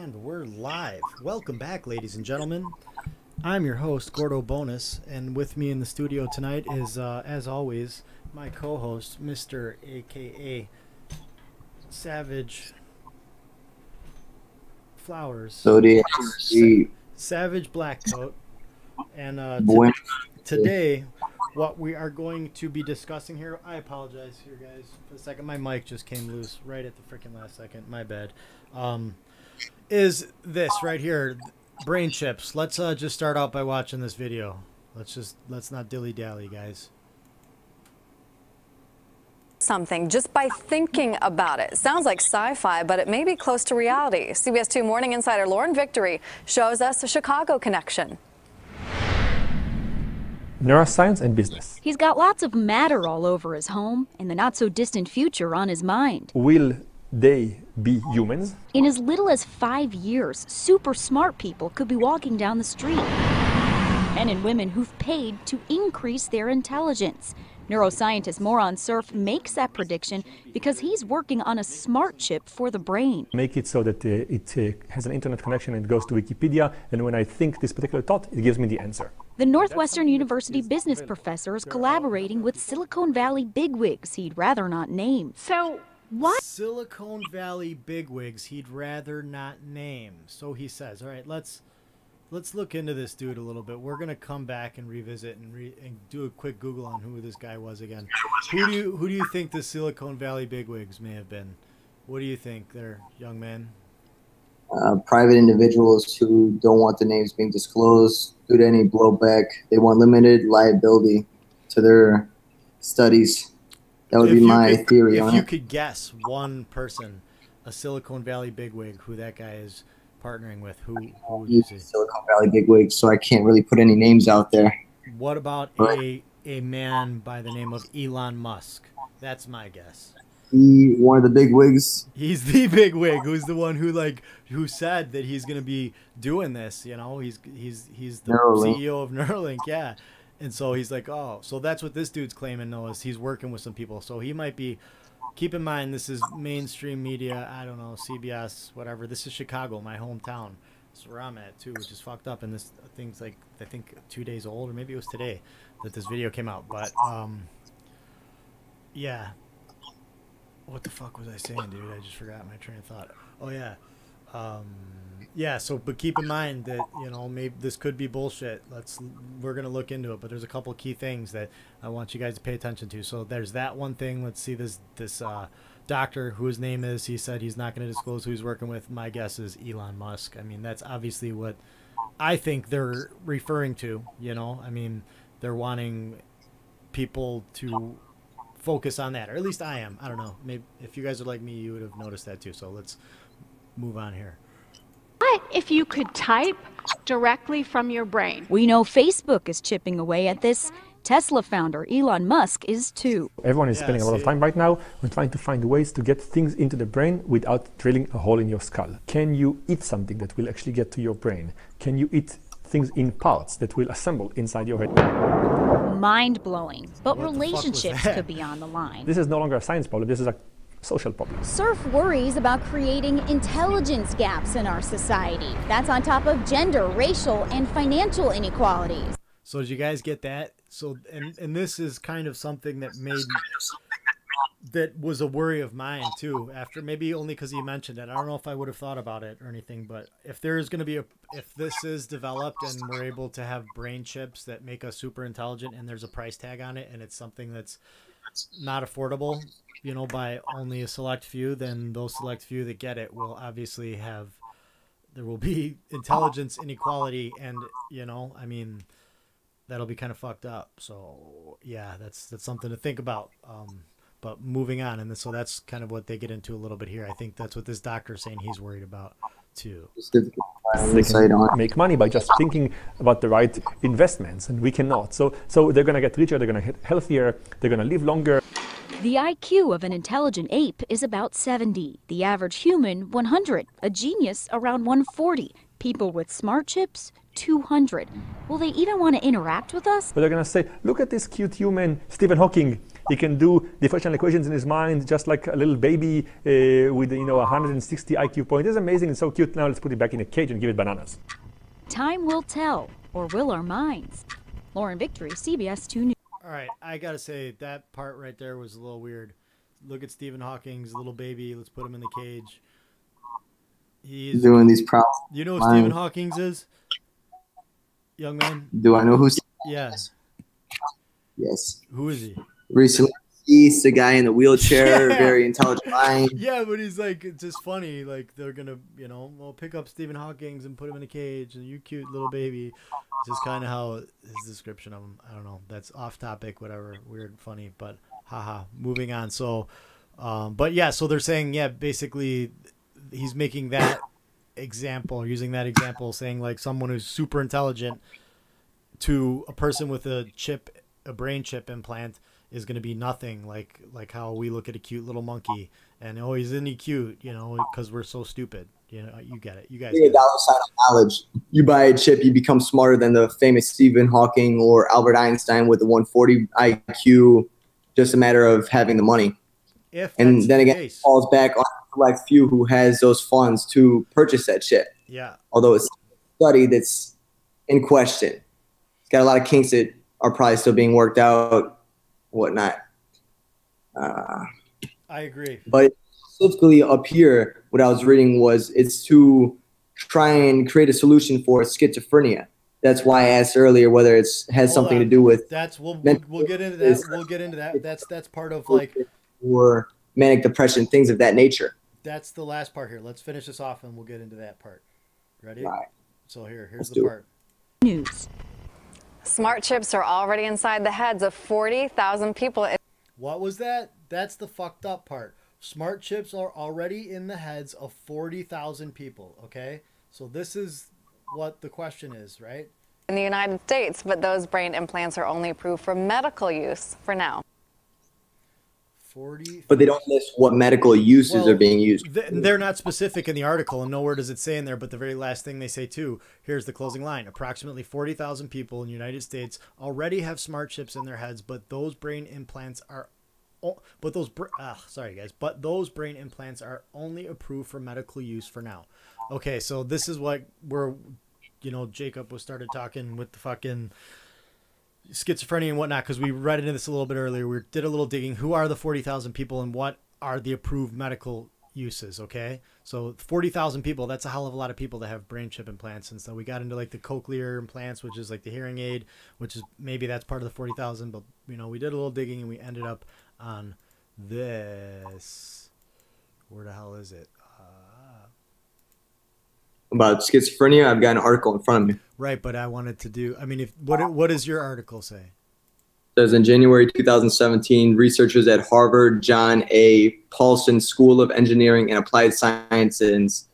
And we're live. Welcome back, ladies and gentlemen. I'm your host, Gordo Bonus, and with me in the studio tonight is, as always, my co-host, Mr. AKA Savage Flowers. Savage Blackcoat. And today, what we are going to be discussing here, I apologize here, guys, for a second. My mic just came loose right at the freaking last second. My bad. Is this right here, brain chips. Let's just start out by watching this video. Let's not dilly-dally, guys. Something just by thinking about it. Sounds like sci-fi, but it may be close to reality. CBS 2 Morning Insider Lauren Victory shows us a Chicago connection. Neuroscience and business. He's got lots of matter all over his home and the not-so-distant future on his mind. Will they be humans? In as little as 5 years, super smart people could be walking down the street. Men and women who've paid to increase their intelligence. Neuroscientist Moran Surf makes that prediction because he's working on a smart chip for the brain. Make it so that it has an internet connection and goes to Wikipedia, and when I think this particular thought, it gives me the answer. The Northwestern University business professor is collaborating with Silicon Valley bigwigs he'd rather not name. So what? Silicon Valley bigwigs he'd rather not name. So he says. All right, let's look into this dude a little bit. We're gonna come back and revisit and do a quick Google on who this guy was again. Who do you think the Silicon Valley bigwigs may have been? What do you think, there, young man? Private individuals who don't want the names being disclosed due to any blowback. They want limited liability to their studies. That would be my theory on it. If you could guess one person, a Silicon Valley bigwig, who that guy is partnering with, who would you say? Silicon Valley bigwig, so I can't really put any names out there. What about a man by the name of Elon Musk? That's my guess. One of the bigwigs. He's the bigwig. Who's the one who said that he's going to be doing this? You know, he's the Neuralink. CEO of Neuralink. Yeah. And so he's like, oh, so that's what this dude's claiming, though, is he's working with some people. So he might be, keep in mind, this is mainstream media. I don't know, CBS, whatever. This is Chicago, my hometown. That's where I'm at, too, which is fucked up. And this thing's like, I think 2 days old, or maybe it was today that this video came out. But, yeah. What the fuck was I saying, dude? I just forgot my train of thought. Oh, yeah. Yeah, so, but keep in mind that, you know, maybe this could be bullshit. We're going to look into it, but there's a couple key things that I want you guys to pay attention to. So there's that one thing. Let's see this doctor, whose name is, he said he's not going to disclose who he's working with. My guess is Elon Musk. I mean, that's obviously what I think they're referring to, you know. I mean, they're wanting people to focus on that, or at least I am. I don't know. Maybe if you guys are like me, you would have noticed that too. So let's move on here. What if you could type directly from your brain? We know Facebook is chipping away at this. Tesla founder Elon Musk is too. Everyone is spending a lot of time right now on trying to find ways to get things into the brain without drilling a hole in your skull. Can you eat something that will actually get to your brain? Can you eat things in parts that will assemble inside your head? Mind-blowing, but relationships could be on the line. This is no longer a science problem, this is a social problem. Surf worries about creating intelligence gaps in our society. That's on top of gender, racial, and financial inequalities. So did you guys get that? So, and this is kind of something that that was a worry of mine too, after maybe only because you mentioned it. I don't know if I would have thought about it or anything, but if there's going to be if this is developed and we're able to have brain chips that make us super intelligent and there's a price tag on it and it's something that's not affordable, you know, by only a select few, then those select few that get it will obviously there will be intelligence inequality, and, you know, I mean, that'll be kind of fucked up. So yeah, that's something to think about. But moving on, and so that's kind of what they get into a little bit here. I think that's what this doctor is saying he's worried about too. They can make money by just thinking about the right investments, and we cannot. So they're going to get richer, they're going to get healthier, they're going to live longer. The IQ of an intelligent ape is about 70. The average human, 100. A genius, around 140. People with smart chips, 200. Will they even want to interact with us? But they're going to say, look at this cute human, Stephen Hawking. He can do differential equations in his mind just like a little baby with 160 IQ points. It's amazing. It's so cute. Now let's put it back in a cage and give it bananas. Time will tell, or will our minds? Lauren Victory, CBS 2 News. All right, I gotta say that part right there was a little weird. Look at Stephen Hawking's little baby. Let's put him in the cage. He's doing these problems. You know who Stephen Hawking's is? Young man? Do I know who's? Yeah. Yes. Who is he? Recently, he's the guy in the wheelchair, very intelligent mind. Yeah, but he's like, it's just funny. Like, they're going to, well, pick up Stephen Hawking's and put him in a cage, and you cute little baby. It's just kind of how his description of him, I don't know. That's off topic, whatever, weird, funny, but haha, moving on. So, but yeah, so they're saying, yeah, basically, he's making that example, using that example, saying like someone who's super intelligent to a person with a brain chip implant is going to be nothing, like how we look at a cute little monkey and isn't he cute, because we're so stupid. You get it. You guys get it. Dollar sign of knowledge. You buy a chip, you become smarter than the famous Stephen Hawking or Albert Einstein with the 140 IQ. Just a matter of having the money. And then again, it falls back on the select few who has those funds to purchase that chip. Yeah. Although it's a study that's in question. It's got a lot of kinks that are probably still being worked out, whatnot. I agree. But specifically up here, what I was reading was it's to try and create a solution for schizophrenia. That's why I asked earlier whether it has something to do with. We'll get into that. We'll get into that. That's part of like or manic depression, things of that nature. That's the last part here. Let's finish this off and we'll get into that part. Ready? All right. So here's the part. News. Smart chips are already inside the heads of 40,000 people. What was that? That's the fucked up part. Smart chips are already in the heads of 40,000 people, okay? So this is what the question is, right? In the United States, but those brain implants are only approved for medical use for now. 40. But they don't list what medical uses are being used. They're not specific in the article, and nowhere does it say in there, but the very last thing they say too, here's the closing line. Approximately 40,000 people in the United States already have smart chips in their heads, but those brain implants are those brain implants are only approved for medical use for now. Okay, so this is what Jacob started talking with the fucking schizophrenia and whatnot, because we read into this a little bit earlier. We did a little digging. Who are the 40,000 people and what are the approved medical uses? Okay, so 40,000 people, that's a hell of a lot of people that have brain chip implants. And so we got into like the cochlear implants, which is like the hearing aid, which is maybe that's part of the 40,000, but we did a little digging and we ended up on this. Where the hell is it? About schizophrenia, I've got an article in front of me. Right, but I wanted to do, what does your article say? It says in January 2017, researchers at Harvard John A. Paulson School of Engineering and Applied Sciences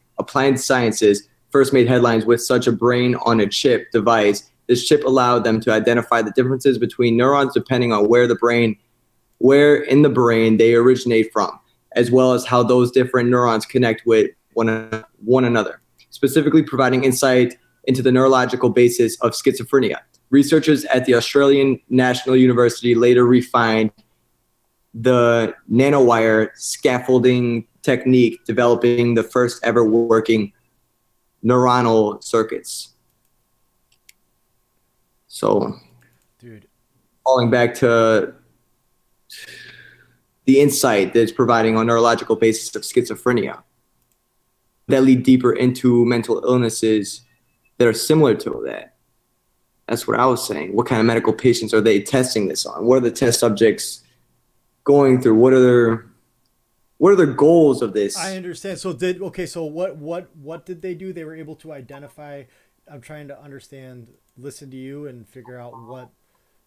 first made headlines with such a brain-on-a-chip device. This chip allowed them to identify the differences between neurons depending on where in the brain they originate from, as well as how those different neurons connect with one another, specifically providing insight into the neurological basis of schizophrenia. Researchers at the Australian National University later refined the nanowire scaffolding technique, developing the first ever working neuronal circuits. So, dude, falling back to the insight that it's providing on neurological basis of schizophrenia that lead deeper into mental illnesses that are similar to that. That's what I was saying. What kind of medical patients are they testing this on? What are the test subjects going through? What are their goals of this? I understand. So what did they do? They were able to identify. I'm trying to understand, listen to you and figure out what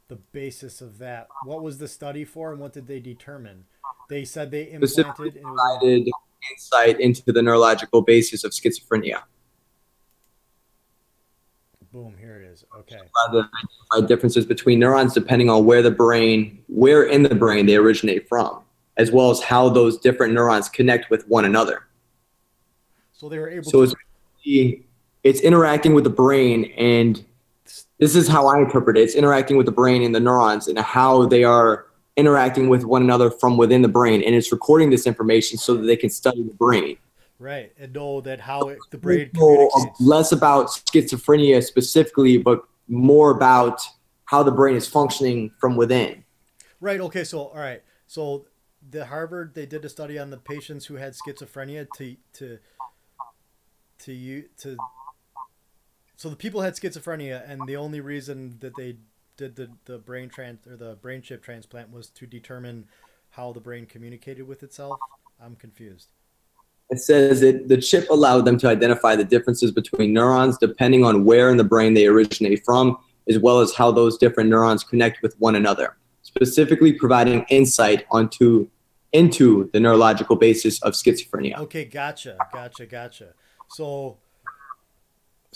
the basis of that. What was the study for and what did they determine? They said they implanted and provided insight into the neurological basis of schizophrenia. Boom, here it is. Okay. Differences between neurons depending on where in the brain they originate from, as well as how those different neurons connect with one another. So they were able to. It's interacting with the brain, and this is how I interpret it. It's interacting with the brain and the neurons and how they are interacting with one another from within the brain, and it's recording this information so that they can study the brain. Right, and know that how the brain So, communicates. less about schizophrenia specifically, but more about how the brain is functioning from within. Right. Okay. So, all right. So, the Harvard, they did a study on the patients who had schizophrenia so the people had schizophrenia, and the only reason that they did the brain chip transplant was to determine how the brain communicated with itself. I'm confused. It says that the chip allowed them to identify the differences between neurons depending on where in the brain they originate from, as well as how those different neurons connect with one another, specifically providing insight into the neurological basis of schizophrenia. Okay, gotcha.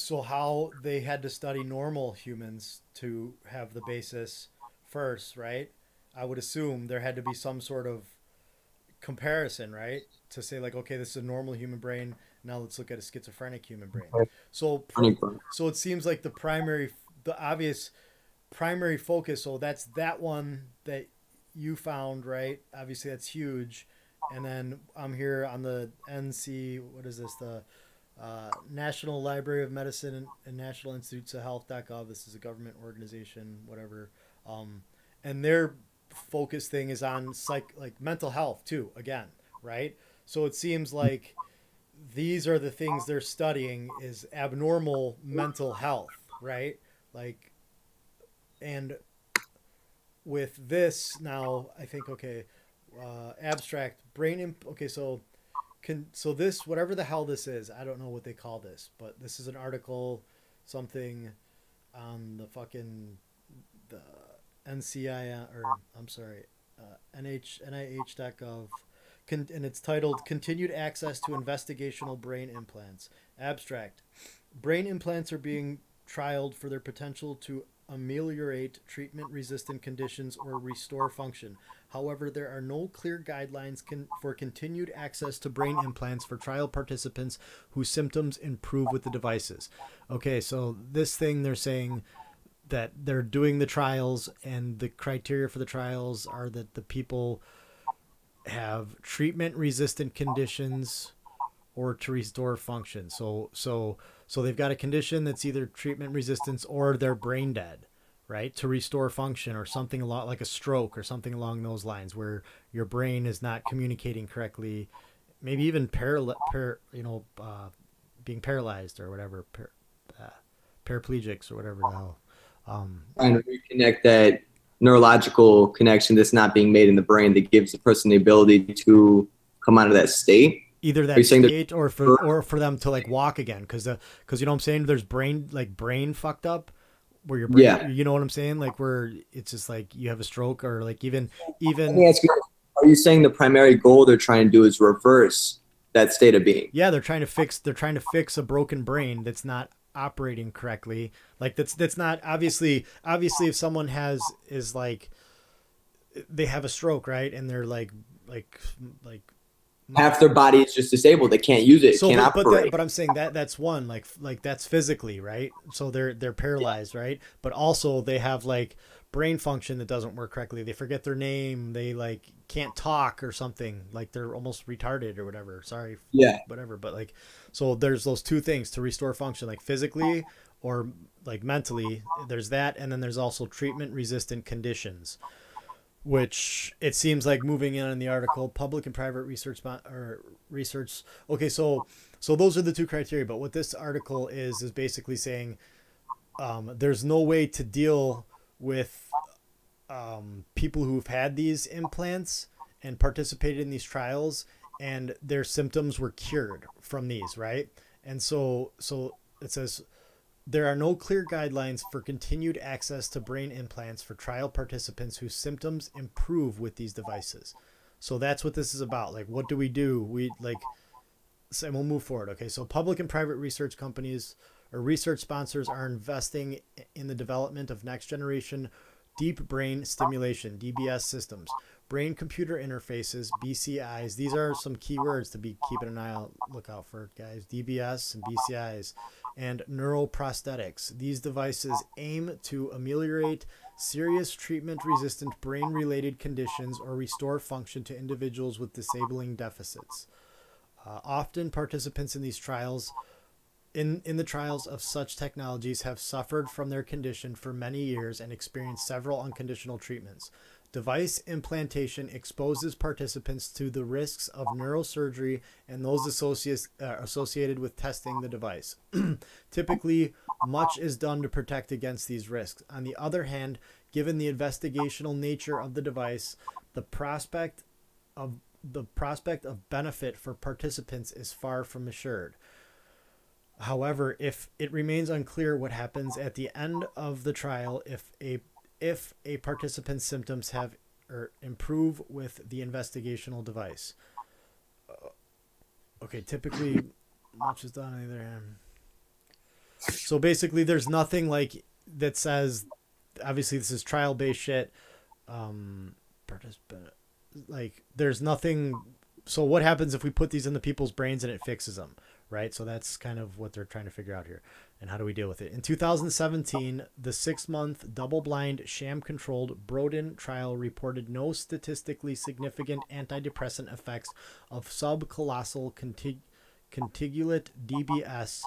So how they had to study normal humans to have the basis first, right? I would assume there had to be some sort of comparison, right? To say like, okay, this is a normal human brain. Now let's look at a schizophrenic human brain. So it seems like the obvious primary focus. So that's that one that you found, right? Obviously that's huge. And then I'm here on the NC, what is this? The National Library of Medicine and National Institutes of Health.gov. This is a government organization, whatever. And their focus thing is on like mental health too, again, right? So it seems like these are the things they're studying is abnormal mental health, right? Like, and with this now, I think, okay, abstract brain, okay, so this, whatever the hell this is, I don't know what they call this, but this is an article, something on the NIH.gov, and it's titled Continued Access to Investigational Brain Implants. Abstract. Brain implants are being trialed for their potential to ameliorate treatment-resistant conditions or restore function. However, there are no clear guidelines for continued access to brain implants for trial participants whose symptoms improve with the devices. Okay, so this thing, they're saying that they're doing the trials, and the criteria for the trials are that the people have treatment-resistant conditions or to restore function. So they've got a condition that's either treatment resistance or they're brain dead, right? To restore function, or something a lot like a stroke or something along those lines, where your brain is not communicating correctly, maybe even being paralyzed or whatever, paraplegics or whatever the hell. Trying to reconnect that neurological connection that's not being made in the brain that gives the person the ability to come out of that state. Either that state or for them to like walk again, because you know what I'm saying, there's brain fucked up where your brain, yeah, you know what I'm saying, like where it's just like you have a stroke, or like even Let me ask you, are you saying the primary goal they're trying to do is reverse that state of being? Yeah, they're trying to fix a broken brain that's not operating correctly. Like that's not obviously if someone is like they have a stroke, right, and they're like half their body is just disabled. They can't use it. Can't operate. But I'm saying that's one, like that's physically, right? So they're paralyzed, right? But also they have like brain function that doesn't work correctly. They forget their name. They like can't talk or something. Like they're almost retarded or whatever. Sorry. Yeah. Whatever. But like, so there's those two things to restore function, like physically or like mentally. There's that, and then there's also treatment resistant conditions, which it seems like moving in the article, public and private research. Okay, so those are the two criteria. But what this article is basically saying, there's no way to deal with people who've had these implants and participated in these trials, and their symptoms were cured from these, right? And so it says, there are no clear guidelines for continued access to brain implants for trial participants whose symptoms improve with these devices. So that's what this is about. Like, what do? We like, and we'll move forward. Okay. So public and private research companies or research sponsors are investing in the development of next generation deep brain stimulation, DBS systems, brain-computer interfaces, BCIs. These are some keywords to be keeping an eye out, look out for, guys. DBS and BCIs, and neuroprosthetics. These devices aim to ameliorate serious treatment-resistant brain-related conditions or restore function to individuals with disabling deficits. Often, participants in these trials, in the trials of such technologies, have suffered from their condition for many years and experienced several unconditional treatments. Device implantation exposes participants to the risks of neurosurgery and those associated with testing the device. Typically, much is done to protect against these risks. On the other hand, given the investigational nature of the device, the prospect of benefit for participants is far from assured. However, if it remains unclear what happens at the end of the trial, if a participant's symptoms have or improve with the investigational device. Okay, typically much is done on the other hand. So basically, there's nothing like that says. Obviously, this is trial-based shit. Participant. Like, there's nothing. So what happens if we put these into people's brains and it fixes them, right? So that's kind of what they're trying to figure out here. And how do we deal with it? In 2017, the 6-month double-blind sham-controlled Broden trial reported no statistically significant antidepressant effects of subcolossal contigulant DBS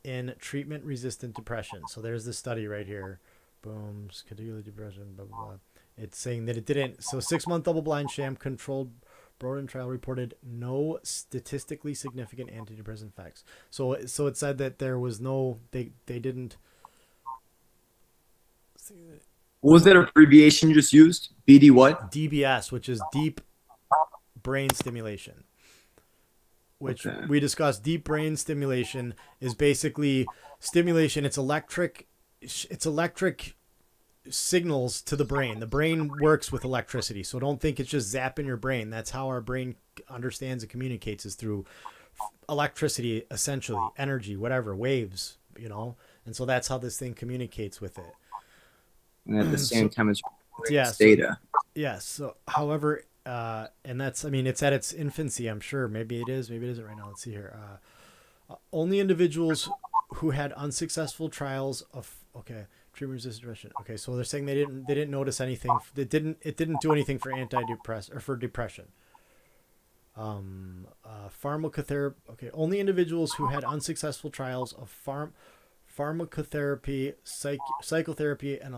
in treatment-resistant depression. So there's the study right here. Boom, contigulant depression, blah, blah, blah. It's saying that it didn't. So 6-month double-blind sham-controlled Broden trial reported no statistically significant antidepressant effects. So it said that there was no, they didn't. What was that abbreviation you just used? BD what? DBS, which is deep brain stimulation. Which we discussed. Deep brain stimulation is basically stimulation. It's electric signals to the brain. The brain works with electricity, so don't think it's just zapping your brain. That's how our brain understands and communicates, is through electricity, essentially, energy, whatever, waves, you know. And so that's how this thing communicates with it. And at the same time, it's data. Yes. So, however, and that's, I mean, it's at its infancy, I'm sure. Maybe it is, maybe it isn't right now. Let's see here. Only individuals who had unsuccessful trials of treatment-resistant depression. Okay, so they're saying they didn't notice anything. It didn't do anything for antidepressant or for depression. Pharmacotherapy. Okay, only individuals who had unsuccessful trials of pharmacotherapy, psychotherapy, and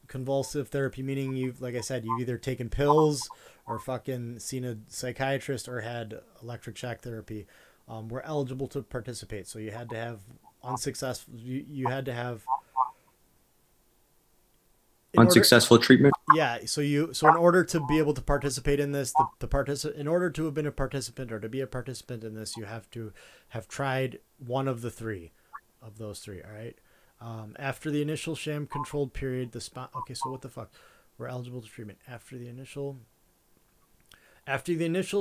convulsive therapy, meaning you've either taken pills or fucking seen a psychiatrist or had electric shock therapy, were eligible to participate. So you had to have unsuccessful. You had to have unsuccessful treatment. Yeah. So in order to be able to participate in this, in order to have been a participant or to be a participant in this, you have to have tried one of those three. All right. After the initial sham controlled period, so what the fuck? We're eligible to treatment after the initial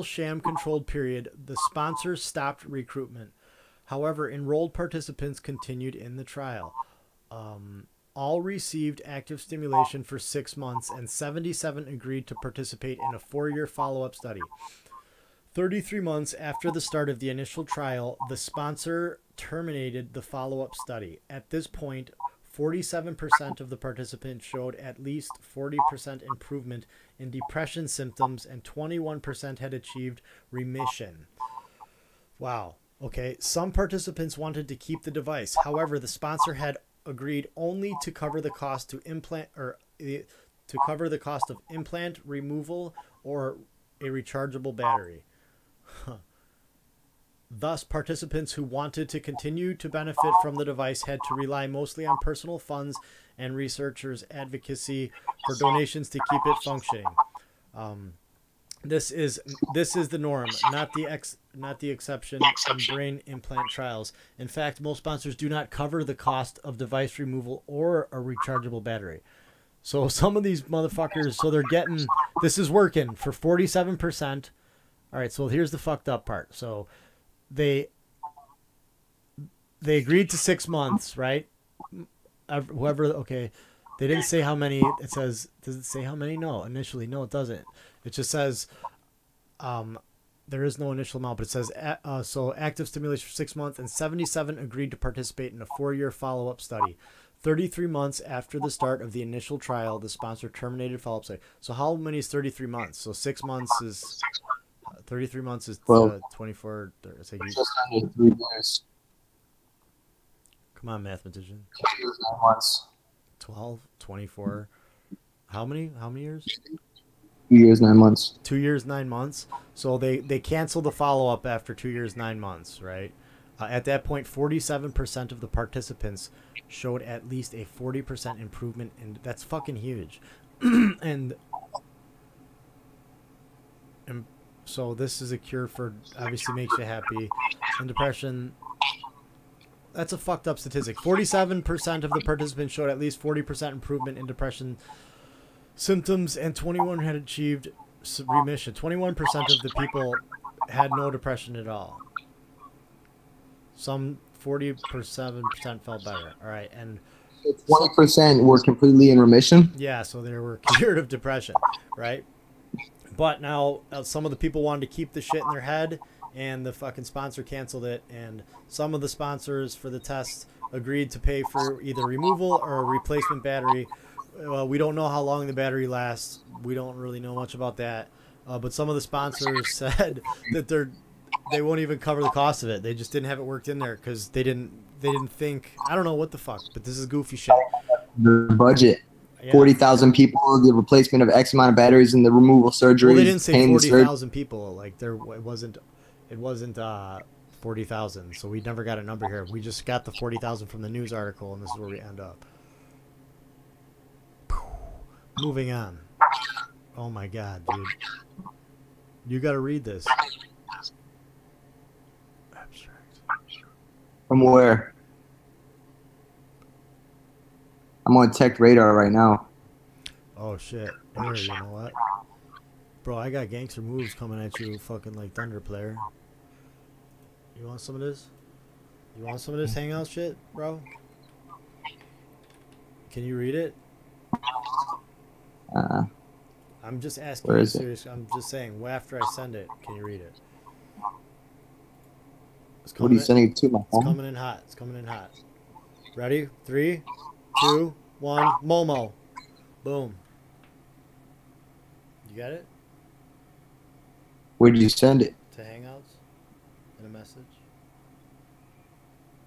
sham controlled period. The sponsor stopped recruitment. However, enrolled participants continued in the trial. All received active stimulation for 6 months, and 77 agreed to participate in a 4-year follow-up study. 33 months after the start of the initial trial, the sponsor terminated the follow-up study. At this point, 47% of the participants showed at least 40% improvement in depression symptoms, and 21% had achieved remission. Wow. Okay, some participants wanted to keep the device. However, the sponsor had agreed only to cover the cost of implant removal or a rechargeable battery. Thus, participants who wanted to continue to benefit from the device had to rely mostly on personal funds and researchers' advocacy for donations to keep it functioning. This is the norm, not the exception in brain implant trials. In fact, most sponsors do not cover the cost of device removal or a rechargeable battery. So some of these motherfuckers, so they're getting, this is working for 47%. All right, so here's the fucked up part. So they agreed to 6 months, right? They They didn't say how many. It says, does it say how many? No, initially, no, it doesn't. It just says, there is no initial amount, but it says, so active stimulation for 6 months, and 77 agreed to participate in a 4-year follow-up study. 33 months after the start of the initial trial, the sponsor terminated follow-up study. So how many is 33 months? So 6 months is 33 months is 24. It's like just under 3 years. Come on, mathematician. 2 years, 9 months. 12, 24. How many years? 2 years, 9 months. 2 years, 9 months. So they canceled the follow-up after 2 years, 9 months, right? At that point, 47% of the participants showed at least a 40% improvement, and that's fucking huge. and so this is a cure for, obviously makes you happy, and depression. That's a fucked up statistic. 47% of the participants showed at least 40% improvement in depression symptoms, and 21 had achieved remission. 21% of the people had no depression at all. Some 47% felt better. All right, and 20% were completely in remission. yeah, so they were cured of depression, right? But now some of the people wanted to keep the shit in their head, and the fucking sponsor canceled it. And some of the sponsors for the test agreed to pay for either removal or a replacement battery. We don't know how long the battery lasts. We don't really know much about that. But some of the sponsors said that they won't even cover the cost of it. They just didn't have it worked in there because they didn't think, I don't know what the fuck, but this is goofy shit. The budget. Yeah. 40,000 people, the replacement of X amount of batteries, and the removal surgery. Well, they didn't say 40,000 people. Like it wasn't 40,000. So we never got a number here. We just got the 40,000 from the news article, and this is where we end up. Moving on. Oh my god, dude. You got to read this. From where? I'm on Tech Radar right now. Oh shit. Here, you know what? Bro, I got gangster moves coming at you fucking like thunder, player. You want some of this? You want some of this hangout shit, bro? Can you read it? I'm just asking you serious. I'm just saying, after I send it, can you read it? What are you sending it to, my phone? It's coming in hot. It's coming in hot. Ready? 3, 2, 1. Momo. Boom. You got it? Where did you send it? To Hangouts? In a message?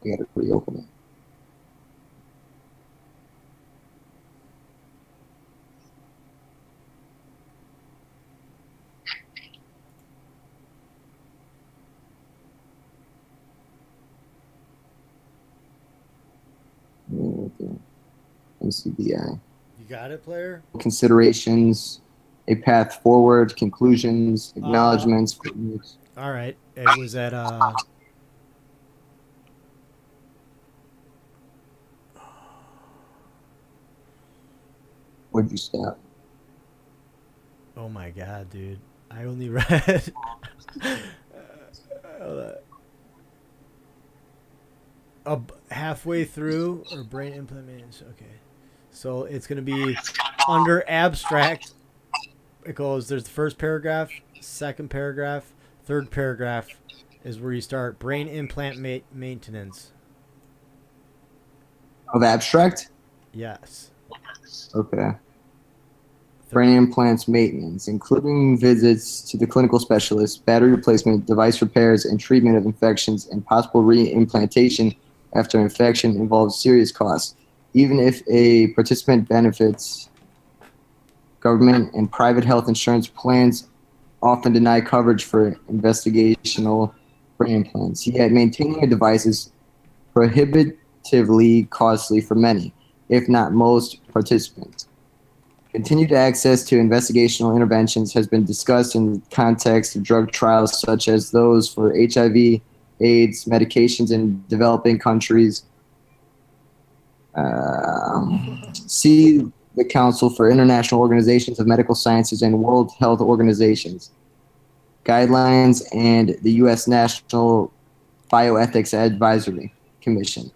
I gotta reopen it. MCBI. You got it, player? Considerations, a path forward, conclusions, acknowledgements. All right. It was at Where'd you stop? oh my god, dude. I only read halfway through, or brain implementation. Okay. So it's going to be under abstract. It goes, there's the first paragraph, second paragraph, third paragraph is where you start brain implant maintenance. Of abstract? Yes. Okay. Brain implants maintenance, including visits to the clinical specialist, battery replacement, device repairs, and treatment of infections, and possible re-implantation after infection involves serious costs. Even if a participant benefits, government and private health insurance plans often deny coverage for investigational brain implants. Yet maintaining a device is prohibitively costly for many, if not most, participants. Continued access to investigational interventions has been discussed in the context of drug trials such as those for HIV, AIDS, medications in developing countries. See the Council for International Organizations of Medical Sciences and World Health Organizations guidelines and the U.S. National Bioethics Advisory Commission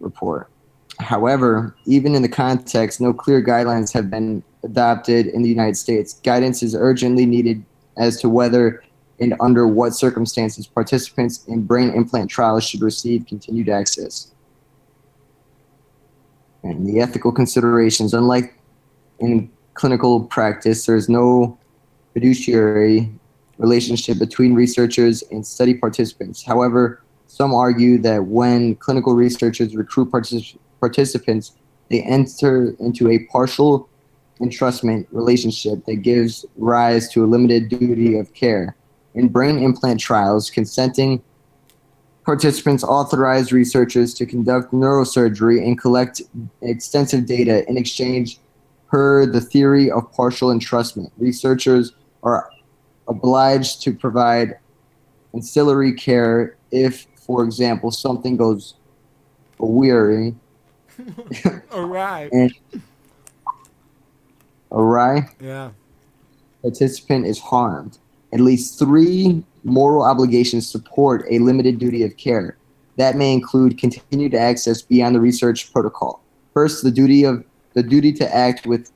report. However, even in the context, no clear guidelines have been adopted in the United States. Guidance is urgently needed as to whether and under what circumstances participants in brain implant trials should receive continued access. And the ethical considerations, unlike in clinical practice, there is no fiduciary relationship between researchers and study participants. However, some argue that when clinical researchers recruit participants, they enter into a partial entrustment relationship that gives rise to a limited duty of care. In brain implant trials, consenting participants authorize researchers to conduct neurosurgery and collect extensive data in exchange per the theory of partial entrustment. Researchers are obliged to provide ancillary care if, for example, something goes awry. Awry. Awry. Yeah. Participant is harmed. At least 3 moral obligations support a limited duty of care. That may include continued access beyond the research protocol. First, the duty to act with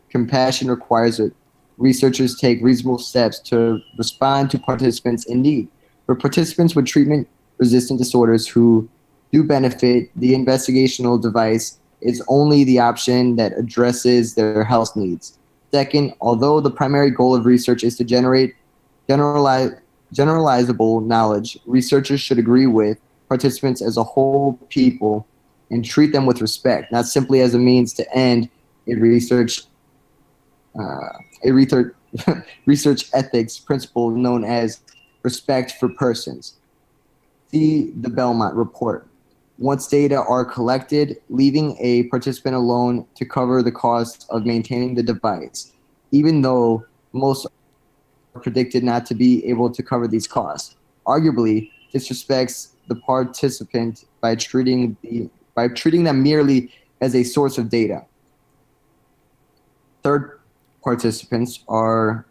compassion requires that researchers take reasonable steps to respond to participants in need. For participants with treatment-resistant disorders who do benefit, the investigational device is only the option that addresses their health needs. Second, although the primary goal of research is to generate generalizable knowledge, researchers should agree with participants as a whole people and treat them with respect, not simply as a means to end a research ethics principle known as respect for persons. See the Belmont report. Once data are collected, leaving a participant alone to cover the cost of maintaining the device, even though most are predicted not to be able to cover these costs. Arguably, disrespects the participant by treating them merely as a source of data. Third, participants are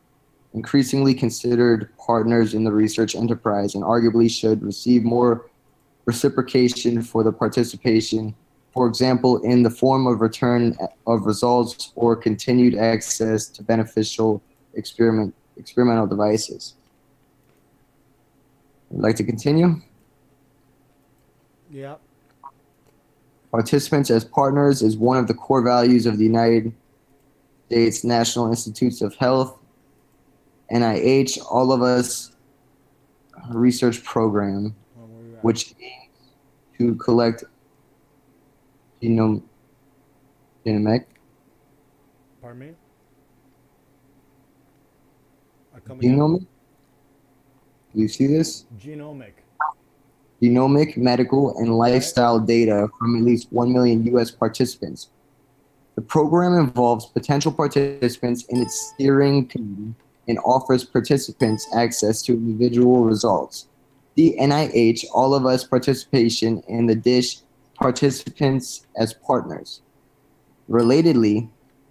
increasingly considered partners in the research enterprise and arguably should receive more reciprocation for the participation, for example, in the form of return of results or continued access to beneficial experimental devices. Would like to continue? Yeah. Participants as partners is one of the core values of the United States National Institutes of Health, NIH, All of Us research program, which aims to collect genomic. Pardon me? Genomic? Do you see this? Genomic, medical, and lifestyle data from at least 1 million U.S. participants. The program involves potential participants in its steering committee and offers participants access to individual results. The NIH All of Us participation and the DISH participants as partners. Relatedly,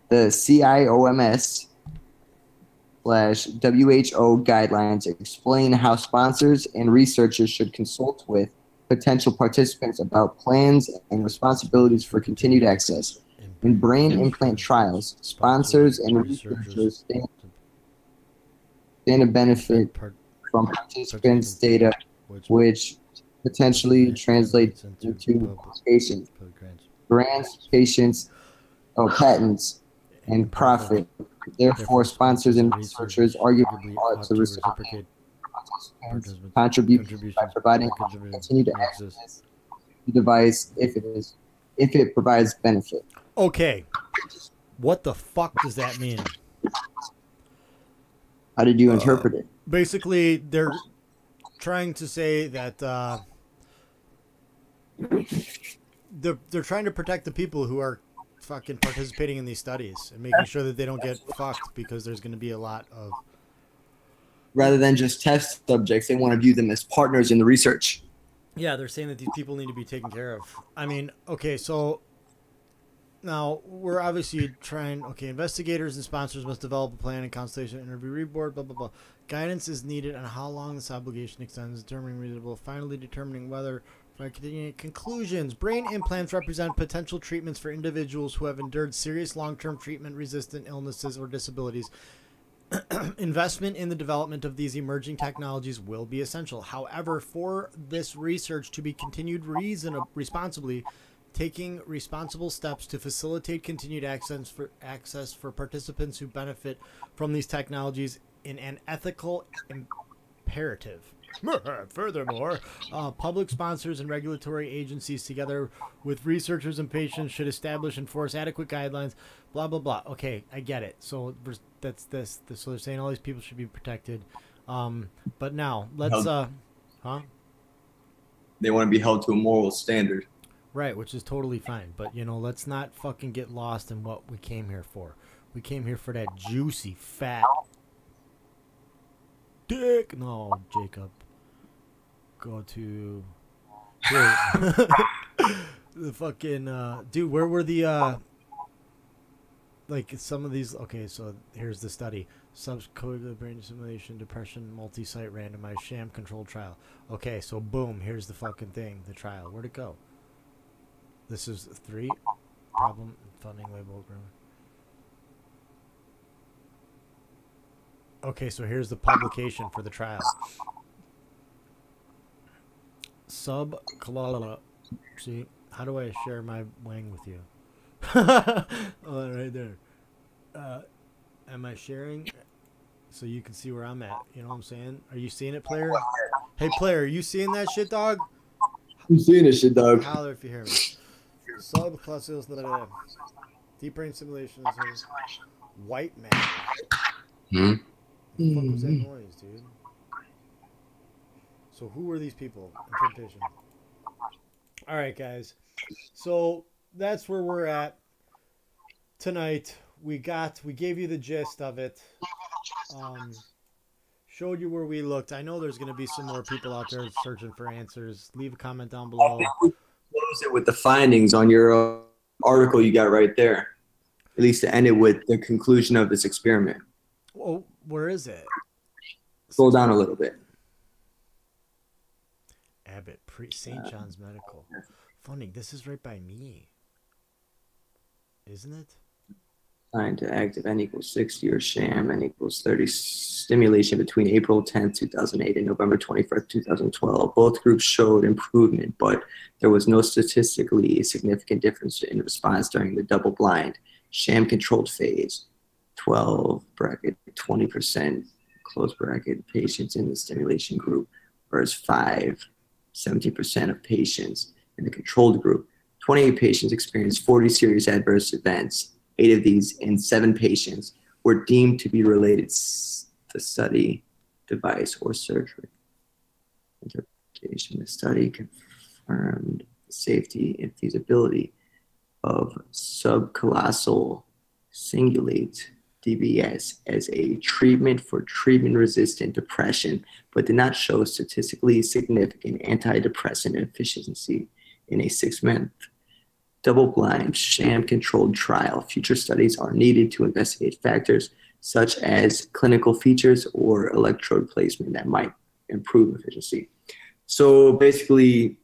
the CIOMS/WHO guidelines explain how sponsors and researchers should consult with potential participants about plans and responsibilities for continued access. In brain implant trials, sponsors and researchers stand to benefit from participants' data, which potentially translates into patients, grants, patents, and profit. Therefore, sponsors and researchers arguably ought to reciprocate contributions by providing continued access to the device if it provides benefit. Okay, what the fuck does that mean? How did you interpret it? Basically, they're trying to say that they're trying to protect the people who are fucking participating in these studies and making sure that they don't get fucked because there's going to be a lot of... Rather than just test subjects, they want to view them as partners in the research. Yeah, they're saying that these people need to be taken care of. I mean, okay, so now we're obviously trying... Okay, investigators and sponsors must develop a plan and consultation interview board, blah, blah, blah. Guidance is needed on how long this obligation extends, determining reasonable, finally determining whether Conclusions. Brain implants represent potential treatments for individuals who have endured serious long-term treatment-resistant illnesses or disabilities. Investment in the development of these emerging technologies will be essential. However, for this research to be continued responsibly, taking responsible steps to facilitate continued access for participants who benefit from these technologies in an ethical imperative. Furthermore, public sponsors and regulatory agencies, together with researchers and patients, should establish and enforce adequate guidelines. Blah blah blah. Okay, I get it. So that's this. So they're saying all these people should be protected. But now let's They want to be held to a moral standard. Right, which is totally fine. But let's not fucking get lost in what we came here for. We came here for that juicy fat dick. No, Jacob. Go to here. The fucking dude, where were the like some of these? Okay, so here's the study: subcognitive brain simulation, depression, multi-site randomized sham controlled trial. Okay, so boom, here's the fucking thing, the trial. Where'd it go? This is 3 problem funding label. Okay, so here's the publication for the trial. See, how do I share my wang with you? Oh, right there. Am I sharing so you can see where I'm at? You know what I'm saying? Are you seeing it, player? Hey, player, are you seeing that shit, dog? I'm seeing it, shit, dog. Holler if you hear me. Subclasses, deep brain simulations. White man. What the fuck was that noise, dude? So who are these people? Interpretation. All right, guys. So that's where we're at tonight. We gave you the gist of it. Showed you where we looked. I know there's going to be some more people out there searching for answers. Leave a comment down below. Close it with the findings on your article you got right there. At least to end it with the conclusion of this experiment. Oh, where is it? Scroll down a little bit. Abbott, St. John's Medical. Funny, this is right by me. Isn't it? Time to active N equals 60 or sham N equals 30 stimulation between April 10th, 2008 and November 21st, 2012. Both groups showed improvement, but there was no statistically significant difference in response during the double-blind sham controlled phase. 12 bracket 20% close bracket patients in the stimulation group versus 17% of patients in the controlled group. 28 patients experienced 40 serious adverse events. 8 of these in 7 patients were deemed to be related to study, device, or surgery. Interpretation: the study confirmed the safety and feasibility of subclassal cingulate DBS as a treatment for treatment-resistant depression, but did not show statistically significant antidepressant efficacy in a 6-month double-blind sham-controlled trial. Future studies are needed to investigate factors such as clinical features or electrode placement that might improve efficiency. So basically,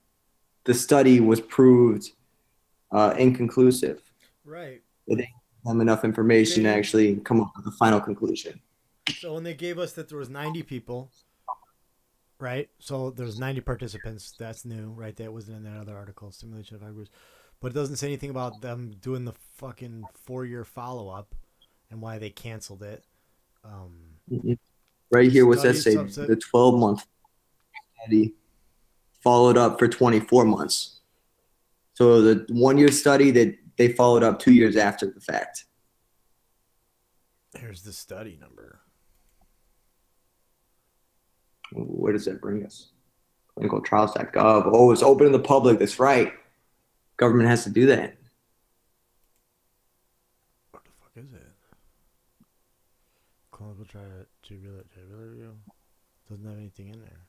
the study was proved inconclusive. Right. They didn't have enough information to actually come up with a final conclusion. So when they gave us that there was 90 people, right? So there's 90 participants. That's new, right? That wasn't in that other article, simulation of groups. But it doesn't say anything about them doing the fucking 4-year follow-up and why they canceled it. Right here, what's that say? The 12-month study followed up for 24 months. So the 1-year study that they followed up 2 years after the fact. Here's the study number. Where does that bring us? Clinicaltrials.gov. Oh, it's open to the public. That's right. Government has to do that. What the fuck is it? Clinical trial review. Doesn't have anything in there.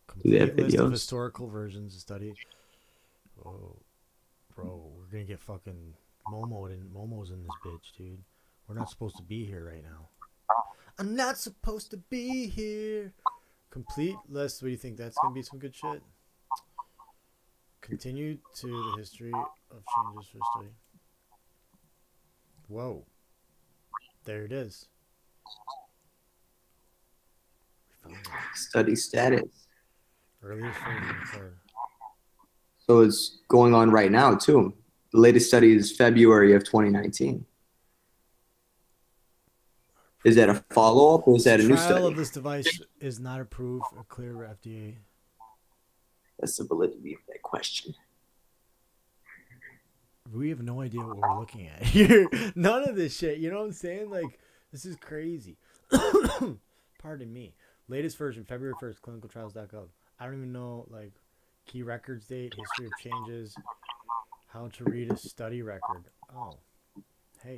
Complete list of historical versions of study. Oh, bro, we're gonna get fucking Momo's in this bitch, dude. We're not supposed to be here right now. I'm not supposed to be here. Complete list. What do you think? That's gonna be some good shit. Continue to the history of changes for study. Whoa. There it is. We found it. Study status. Earliest version declared. So it's going on right now, too. The latest study is February of 2019. Is that a follow-up or is that a new Trial study? of this device is not approved or cleared by FDA. That's the validity of that question. We have no idea what we're looking at here. None of this shit. You know what I'm saying? Like, this is crazy. Pardon me. Latest version, February 1st, clinicaltrials.gov. I don't even know, like, key records date, history of changes, how to read a study record. Oh, hey.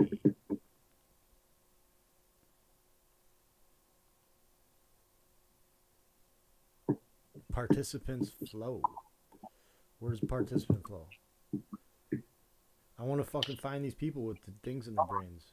Participants flow. Where's participant flow? I want to fucking find these people with the things in their brains.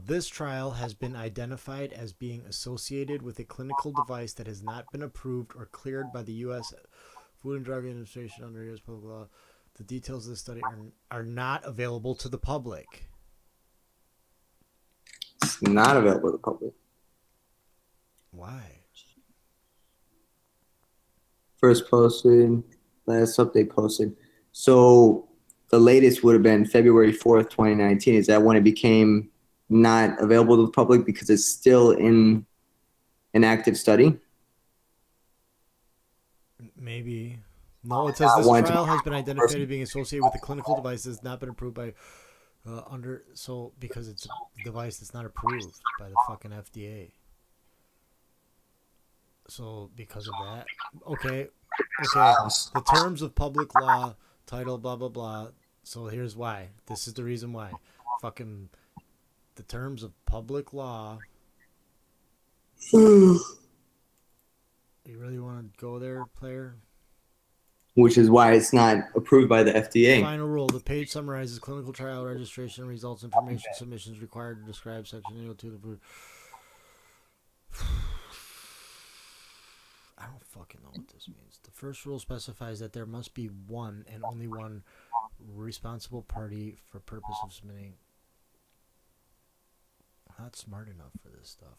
This trial has been identified as being associated with a clinical device that has not been approved or cleared by the U.S. Food and Drug Administration under U.S. public law. The details of the study are not available to the public. It's not available to the public. Why? First posted, last update posted. So the latest would have been February 4th, 2019. Is that when it became not available to the public because it's still in an active study? Maybe. No, it says this trial has been identified as being associated with a clinical device that has not been approved by because it's a device that's not approved by the fucking FDA. So because of that, okay. The terms of public law, title, blah blah blah. So here's why. This is the reason why. Fucking the terms of public law. You really want to go there, player? Which is why it's not approved by the FDA. Final rule. The page summarizes clinical trial registration results, information submissions required to describe section 802 of the food. I don't fucking know what this means. The first rule specifies that there must be one and only one responsible party for purpose of submitting. I'm not smart enough for this stuff.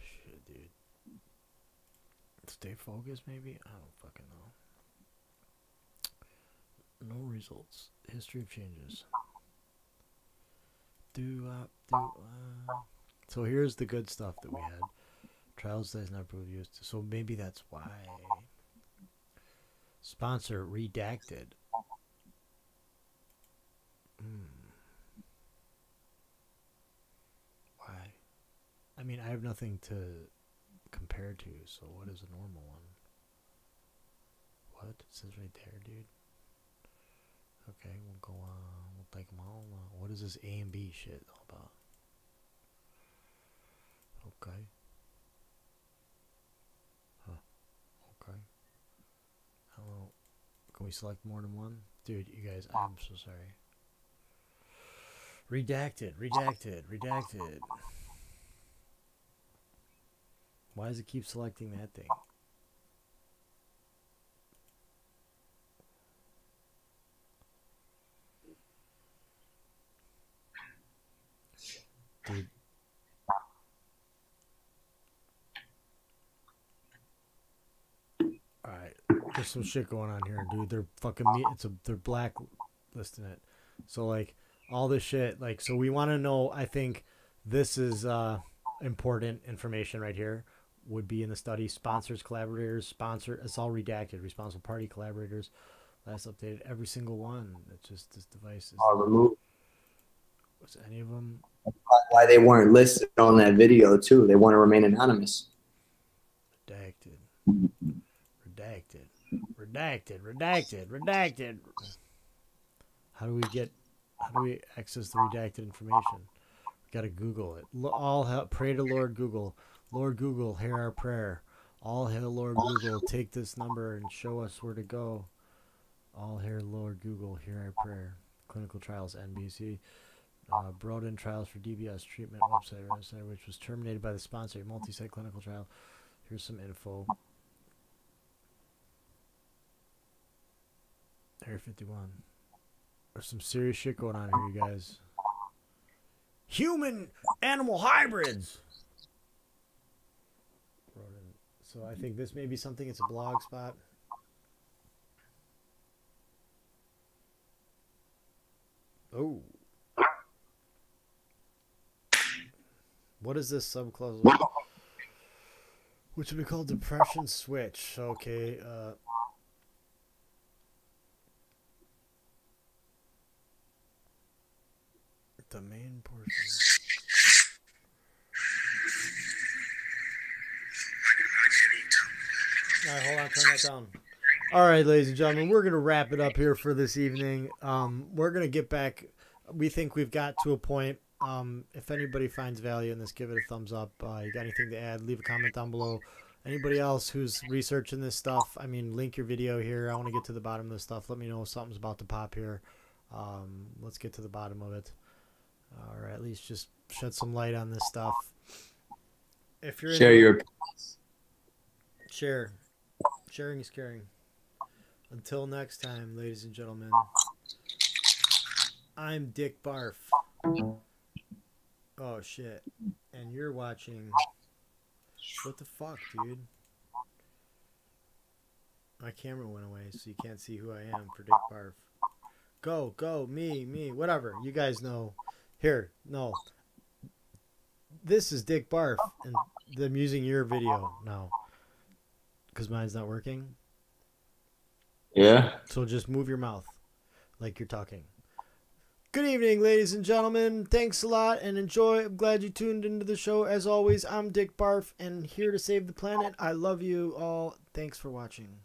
Shit, dude. Stay focused, maybe? I don't fucking know. No results. History of changes. So here's the good stuff that we had. Trials that is not approved use. So maybe that's why. Sponsor redacted. Why? I mean, I have nothing to compare to, so what is a normal one? What? It says right there, dude. Okay, we'll go on. We'll take them all. What is this A and B shit all about? Okay. Huh. Okay. I don't know. Can we select more than one? Dude, you guys, I'm so sorry. Redacted. Why does it keep selecting that thing? Dude. Alright. There's some shit going on here, dude. They're fucking they're blacklisting it. So like all this shit, like, so we want to know, I think this is important information right here. Would be in the study. Sponsors, collaborators, it's all redacted. Responsible party, collaborators. Last updated, every single one. It's just this device is Are removed. Was any of them? Why they weren't listed on that video too? They want to remain anonymous. Redacted. How do we access the redacted information? Gotta Google it. Pray to Lord Google. Lord Google, hear our prayer. All hail Lord Google, take this number and show us where to go. All hail Lord Google, hear our prayer. Clinical trials, NBC. Brought in trials for DBS treatment website, which was terminated by the sponsor, a multi-site clinical trial. Here's some info. Area 51. There's some serious shit going on here, you guys. Human animal hybrids. So I think this may be something. It's a blog spot. Oh. What is this subclause? Which would be called depression switch. Okay. The main portion. All right, hold on, turn that down. All right, ladies and gentlemen, we're going to wrap it up here for this evening. We're going to get back. We think we've got to a point. If anybody finds value in this, give it a thumbs up. You got anything to add, leave a comment down below. Anybody else who's researching this stuff, I mean, link your video here. I want to get to the bottom of this stuff. Let me know if something's about to pop here. Let's get to the bottom of it. Or at least just shed some light on this stuff. If you're Share your share. Sharing is caring. Until next time, ladies and gentlemen, I'm Dick Barf. Oh, shit. And you're watching... What the fuck, dude? My camera went away, so you can't see who I am for Dick Barf. Go, me, whatever. You guys know. Here, no. This is Dick Barf, and I'm using your video now. Because mine's not working. Yeah. So just move your mouth like you're talking. Good evening, ladies and gentlemen. Thanks a lot and enjoy. I'm glad you tuned into the show. As always, I'm Dick Barf and here to save the planet. I love you all. Thanks for watching.